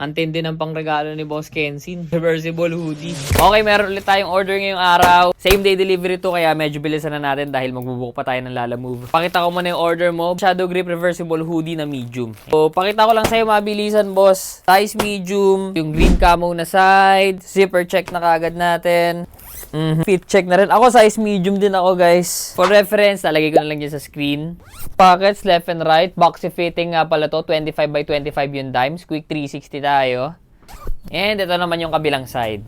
Antindi ng pangregalo ni Boss Kensin. Reversible hoodie. Okay, meron ulit tayong order ngayong araw. Same day delivery to, kaya medyo bilisan na natin dahil magbubook pa tayo ng Lalamove. Pakita ko muna yung order mo. Shadow Grip Reversible Hoodie na medium. So, pakita ko lang sa'yo mabilisan, boss. Size medium. Yung green camo na side. Zipper check na kagad natin. Fit check na rin. Ako size medium din ako, guys. For reference, lalagay ko na lang dyan sa screen. Pockets left and right. Boxy fitting nga pala to. 25 by 25 yung dimes. Quick 360 tayo. And ito naman yung kabilang side.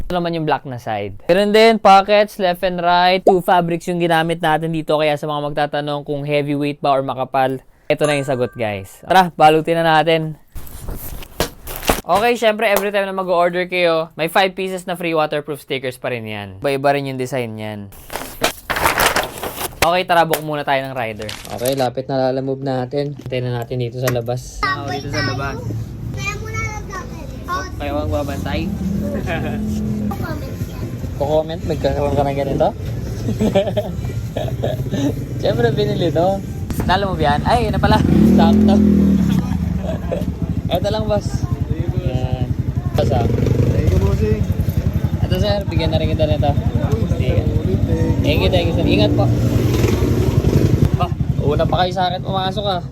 Ito naman yung black na side. Meron din pockets left and right. Two fabrics yung ginamit natin dito. Kaya sa mga magtatanong kung heavyweight ba or makapal, ito na yung sagot, guys. Tara, balutin na natin. Okay, syempre every time na mag-order kayo, may 5 pieces na free waterproof stickers pa rin yan. Iba-iba rin yung design yan. Okay, tara, book muna tayo ng rider. Okay, lapit na Lalamove natin. Hintayin na natin dito sa labas. Dito sa labas. Kaya muna lang natin. Kayo ang babantay. Comments yan. Comment, magkakaroon ka na ganito? Syempre, binili to. Lalamove yan? Ay, yun na pala. Sakto. Ito lang, boss. Yan. Boss, ah. Ito, sir. Bigyan na rin kita nito. Sige. Thank you, sir. Ingat po. Una pa kayo sa akin, pumasok ah.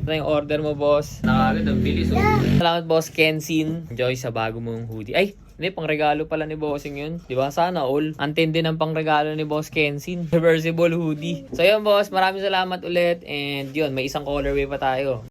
Ito na yung order mo, boss. Nakagad, ang bilis. Salamat, boss Kensin. Enjoy sa bago mong hoodie. Ay, hindi, pangregalo pala ni bossing yun. Diba? Sana all. Antindi ng pangregalo ni Boss Kensin. Reversible hoodie. So yun, boss. Maraming salamat ulit. And yun, may isang colorway pa tayo.